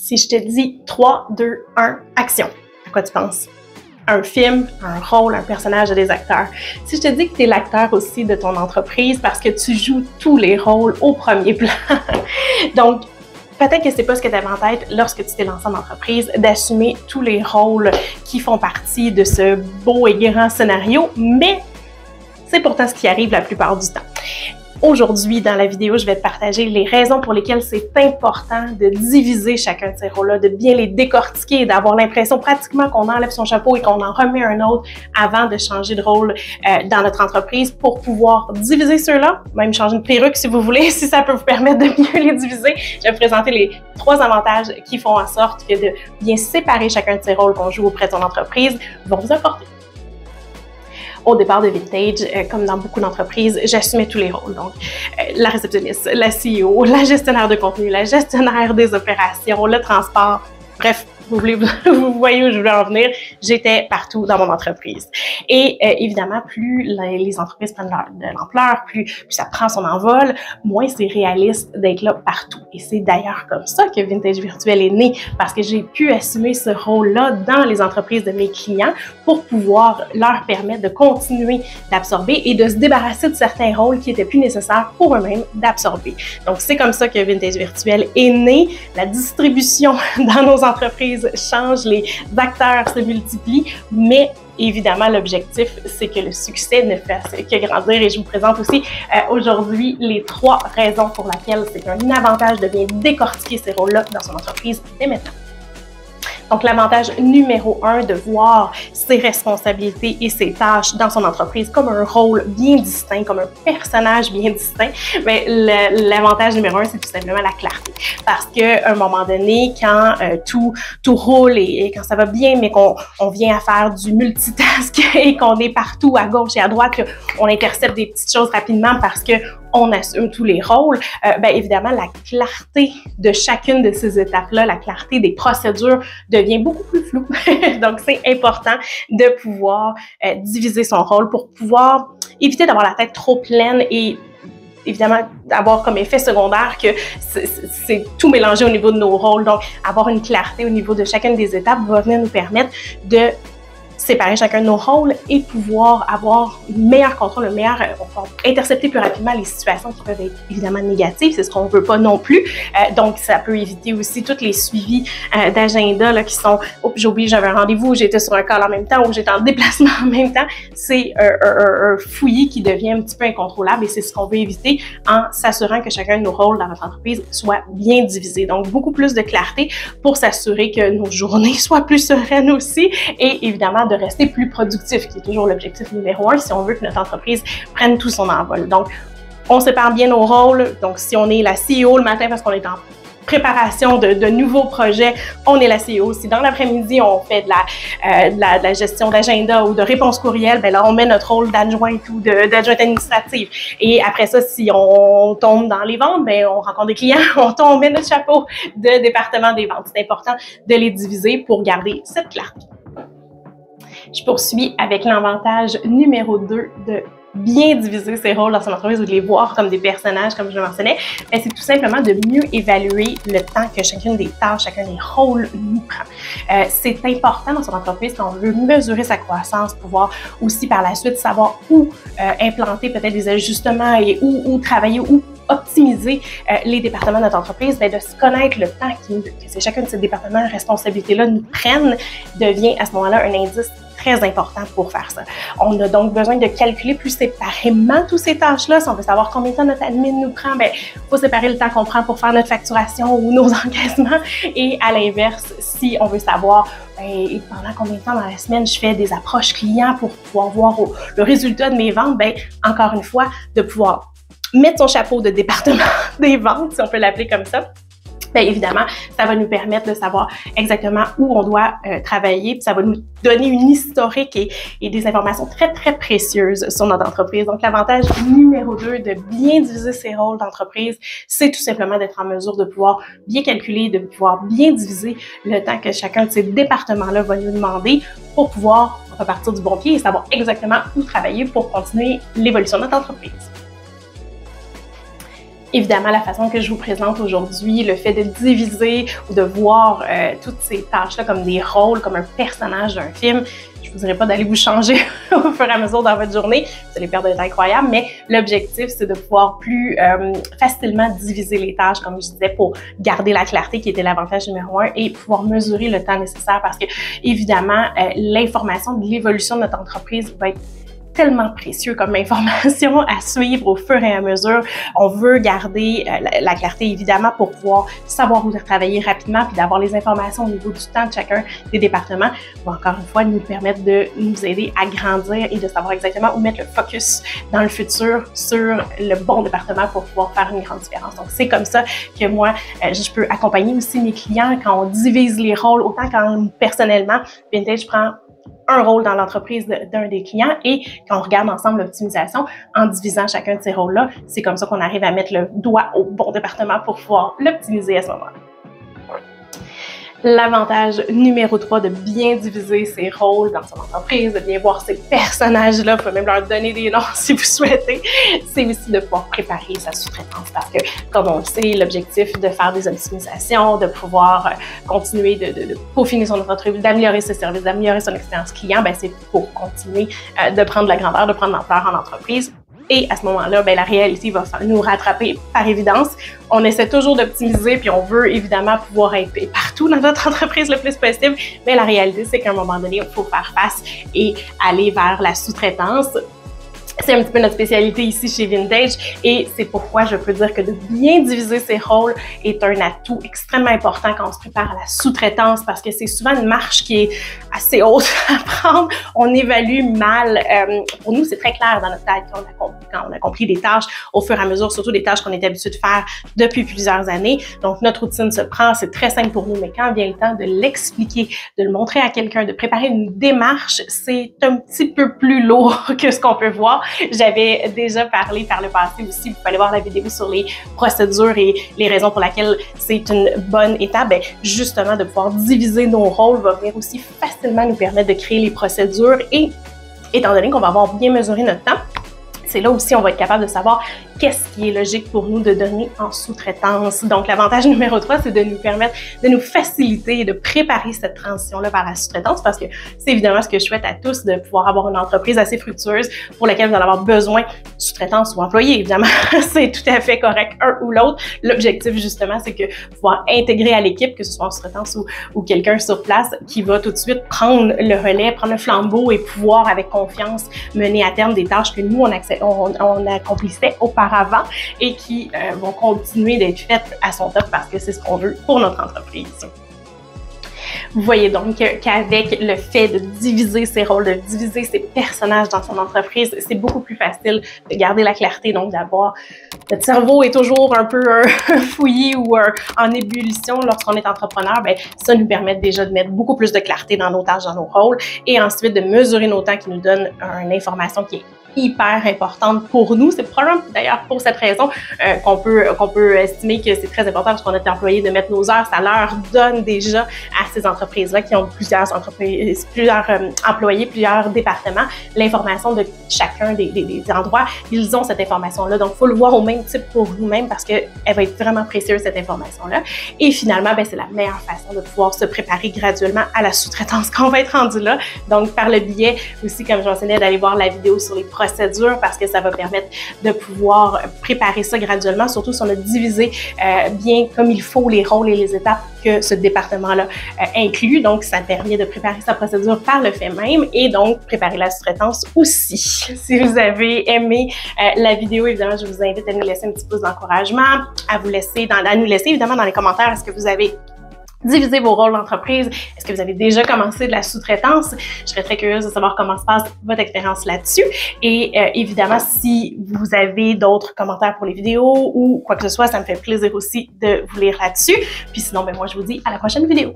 Si je te dis 3, 2, 1, action, à quoi tu penses? Un film, un rôle, un personnage, des acteurs. Si je te dis que tu es l'acteur aussi de ton entreprise parce que tu joues tous les rôles au premier plan, donc peut-être que c'est pas ce que tu avais en tête lorsque tu t'es lancé en entreprise, d'assumer tous les rôles qui font partie de ce beau et grand scénario, mais c'est pourtant ce qui arrive la plupart du temps. Aujourd'hui, dans la vidéo, je vais te partager les raisons pour lesquelles c'est important de diviser chacun de ces rôles-là, de bien les décortiquer et d'avoir l'impression pratiquement qu'on enlève son chapeau et qu'on en remet un autre avant de changer de rôle dans notre entreprise pour pouvoir diviser ceux-là, même changer une perruque si vous voulez, si ça peut vous permettre de mieux les diviser. Je vais vous présenter les 3 avantages qui font en sorte que de bien séparer chacun de ces rôles qu'on joue auprès de ton entreprise vont vous apporter. Au départ de Vintage, comme dans beaucoup d'entreprises, j'assumais tous les rôles. Donc, la réceptionniste, la CEO, la gestionnaire de contenu, la gestionnaire des opérations, le transport, bref, vous voyez où je voulais en venir, j'étais partout dans mon entreprise. Et évidemment, plus les entreprises prennent de l'ampleur, plus ça prend son envol, moins c'est réaliste d'être là partout. Et c'est d'ailleurs comme ça que Vintage Virtuel est né, parce que j'ai pu assumer ce rôle-là dans les entreprises de mes clients pour pouvoir leur permettre de continuer d'absorber et de se débarrasser de certains rôles qui étaient plus nécessaires pour eux-mêmes d'absorber. Donc, c'est comme ça que Vintage Virtuel est né. La distribution dans nos entreprises change, les acteurs se multiplient, mais évidemment, l'objectif, c'est que le succès ne fasse que grandir. Et je vous présente aussi aujourd'hui les 3 raisons pour lesquelles c'est un avantage de bien décortiquer ces rôles-là dans son entreprise dès maintenant. Donc, l'avantage numéro 1 de voir ses responsabilités et ses tâches dans son entreprise comme un rôle bien distinct, comme un personnage bien distinct, mais l'avantage numéro 1, c'est tout simplement la clarté. Parce qu'à un moment donné, quand tout roule et quand ça va bien, mais qu'on vient à faire du multitask et qu'on est partout à gauche et à droite, on intercepte des petites choses rapidement parce que on assume tous les rôles, bien évidemment, la clarté de chacune de ces étapes-là, la clarté des procédures devient beaucoup plus floue. Donc, c'est important de pouvoir diviser son rôle pour pouvoir éviter d'avoir la tête trop pleine et évidemment, avoir comme effet secondaire que c'est tout mélangé au niveau de nos rôles. Donc, avoir une clarté au niveau de chacune des étapes va venir nous permettre de séparer chacun de nos rôles et pouvoir avoir un meilleur contrôle, on va intercepter plus rapidement les situations qui peuvent être évidemment négatives, c'est ce qu'on ne veut pas non plus. Donc, ça peut éviter aussi tous les suivis d'agenda qui sont « Oh, j'ai oublié, j'avais un rendez-vous, j'étais sur un call en même temps ou j'étais en déplacement en même temps ». C'est un fouillis qui devient un petit peu incontrôlable et c'est ce qu'on veut éviter en s'assurant que chacun de nos rôles dans notre entreprise soit bien divisé. Donc, beaucoup plus de clarté pour s'assurer que nos journées soient plus sereines aussi et évidemment de rester plus productif, qui est toujours l'objectif numéro 1 si on veut que notre entreprise prenne tout son envol. Donc, on sépare bien nos rôles. Donc, si on est la CEO le matin parce qu'on est en préparation de nouveaux projets, on est la CEO. Si dans l'après-midi, on fait de la gestion d'agenda ou de réponse courriel, bien là, on met notre rôle d'adjointe ou d'adjointe administrative. Et après ça, si on tombe dans les ventes, bien, on rencontre des clients, on met notre chapeau de département des ventes. C'est important de les diviser pour garder cette clarté. Je poursuis avec l'avantage numéro 2 de bien diviser ses rôles dans son entreprise ou de les voir comme des personnages, comme je le mentionnais, c'est tout simplement de mieux évaluer le temps que chacune des tâches, chacun des rôles nous prend. C'est important dans son entreprise quand on veut mesurer sa croissance, pouvoir aussi par la suite savoir où implanter peut-être des ajustements et où travailler, où optimiser les départements de notre entreprise, bien, de se connaître le temps que chacun de ces départements, responsabilités-là nous prennent, devient à ce moment-là un indice très important pour faire ça. On a donc besoin de calculer plus séparément toutes ces tâches-là. Si on veut savoir combien de temps notre admin nous prend, bien, il faut séparer le temps qu'on prend pour faire notre facturation ou nos encaissements. Et à l'inverse, si on veut savoir bien, pendant combien de temps dans la semaine je fais des approches clients pour pouvoir voir le résultat de mes ventes, bien, encore une fois, de pouvoir mettre son chapeau de département des ventes, si on peut l'appeler comme ça. Bien évidemment, ça va nous permettre de savoir exactement où on doit travailler, puis ça va nous donner une historique et des informations très, très précieuses sur notre entreprise. Donc, l'avantage numéro 2 de bien diviser ses rôles d'entreprise, c'est tout simplement d'être en mesure de pouvoir bien calculer, de pouvoir bien diviser le temps que chacun de ces départements-là va nous demander pour pouvoir repartir du bon pied et savoir exactement où travailler pour continuer l'évolution de notre entreprise. Évidemment, la façon que je vous présente aujourd'hui, le fait de diviser ou de voir toutes ces tâches-là comme des rôles, comme un personnage d'un film, je ne vous dirais pas d'aller vous changer au fur et à mesure dans votre journée, vous allez perdre un temps incroyable, mais l'objectif, c'est de pouvoir plus facilement diviser les tâches, comme je disais, pour garder la clarté qui était l'avantage numéro 1 et pouvoir mesurer le temps nécessaire parce que, évidemment, l'information de l'évolution de notre entreprise va être tellement précieux comme information à suivre au fur et à mesure. On veut garder la clarté, évidemment, pour pouvoir savoir où travailler rapidement puis d'avoir les informations au niveau du temps de chacun des départements va encore une fois nous permettre de nous aider à grandir et de savoir exactement où mettre le focus dans le futur sur le bon département pour pouvoir faire une grande différence. Donc, c'est comme ça que moi, je peux accompagner aussi mes clients quand on divise les rôles, autant quand personnellement, Vintage prend un rôle dans l'entreprise d'un des clients et quand on regarde ensemble l'optimisation en divisant chacun de ces rôles-là, c'est comme ça qu'on arrive à mettre le doigt au bon département pour pouvoir l'optimiser à ce moment-là. L'avantage numéro 3 de bien diviser ses rôles dans son entreprise, de bien voir ces personnages-là, vous pouvez même leur donner des noms si vous souhaitez, c'est aussi de pouvoir préparer sa sous-traitance parce que, comme on le sait, l'objectif de faire des optimisations, de pouvoir continuer de peaufiner son entreprise, d'améliorer ses services, d'améliorer son expérience client, ben c'est pour continuer de prendre la grandeur, de prendre l'ampleur en entreprise. Et à ce moment-là, ben, la réalité va nous rattraper par évidence. On essaie toujours d'optimiser, puis on veut évidemment pouvoir être partout dans notre entreprise le plus possible. Mais la réalité, c'est qu'à un moment donné, il faut faire face et aller vers la sous-traitance. C'est un petit peu notre spécialité ici chez Vintage et c'est pourquoi je peux dire que de bien diviser ses rôles est un atout extrêmement important quand on se prépare à la sous-traitance parce que c'est souvent une marche qui est assez haute à prendre. On évalue mal. Pour nous, c'est très clair dans notre tête quand on a compris des tâches au fur et à mesure, surtout des tâches qu'on est habitué de faire depuis plusieurs années. Donc, notre routine se prend, c'est très simple pour nous, mais quand vient le temps de l'expliquer, de le montrer à quelqu'un, de préparer une démarche, c'est un petit peu plus lourd que ce qu'on peut voir. J'avais déjà parlé par le passé aussi, vous pouvez aller voir la vidéo sur les procédures et les raisons pour lesquelles c'est une bonne étape. Bien, justement, de pouvoir diviser nos rôles va venir aussi facilement nous permettre de créer les procédures et étant donné qu'on va avoir bien mesuré notre temps, c'est là aussi on va être capable de savoir qu'est-ce qui est logique pour nous de donner en sous-traitance. Donc, l'avantage numéro 3, c'est de nous permettre de nous faciliter et de préparer cette transition-là vers la sous-traitance parce que c'est évidemment ce que je souhaite à tous, de pouvoir avoir une entreprise assez fructueuse pour laquelle vous allez avoir besoin de sous-traitance ou employés. Évidemment, c'est tout à fait correct, un ou l'autre. L'objectif, justement, c'est que pouvoir intégrer à l'équipe, que ce soit en sous-traitance ou quelqu'un sur place qui va tout de suite prendre le relais, prendre le flambeau et pouvoir, avec confiance, mener à terme des tâches que nous, on accomplissait auparavant et qui vont continuer d'être faites à son top parce que c'est ce qu'on veut pour notre entreprise. Vous voyez donc qu'avec le fait de diviser ses rôles, de diviser ses personnages dans son entreprise, c'est beaucoup plus facile de garder la clarté, donc d'avoir... Notre cerveau est toujours un peu fouillis ou en ébullition lorsqu'on est entrepreneur, bien, ça nous permet déjà de mettre beaucoup plus de clarté dans nos tâches, dans nos rôles et ensuite de mesurer nos temps qui nous donne une information qui est hyper importante pour nous. C'est probablement d'ailleurs pour cette raison qu'on peut estimer que c'est très important parce qu'on est employé de mettre nos heures. Ça leur donne déjà à ces entreprises-là qui ont plusieurs entreprises, plusieurs employés, plusieurs départements, l'information de chacun des endroits. Ils ont cette information-là. Donc, il faut le voir au même type pour nous-mêmes parce qu'elle va être vraiment précieuse, cette information-là. Et finalement, ben, c'est la meilleure façon de pouvoir se préparer graduellement à la sous-traitance quand on va être rendu là. Donc, par le biais aussi, comme je mentionnais, d'aller voir la vidéo sur les procédures parce que ça va permettre de pouvoir préparer ça graduellement, surtout si on a divisé bien comme il faut les rôles et les étapes que ce département-là inclut. Donc, ça permet de préparer sa procédure par le fait même et donc préparer la sous-traitance aussi. Si vous avez aimé la vidéo, évidemment, je vous invite à nous laisser un petit pouce d'encouragement, à nous laisser évidemment dans les commentaires est-ce que vous avez diviser vos rôles d'entreprise. Est-ce que vous avez déjà commencé de la sous-traitance? Je serais très curieuse de savoir comment se passe votre expérience là-dessus. Et évidemment, si vous avez d'autres commentaires pour les vidéos ou quoi que ce soit, ça me fait plaisir aussi de vous lire là-dessus. Puis sinon, ben moi, je vous dis à la prochaine vidéo.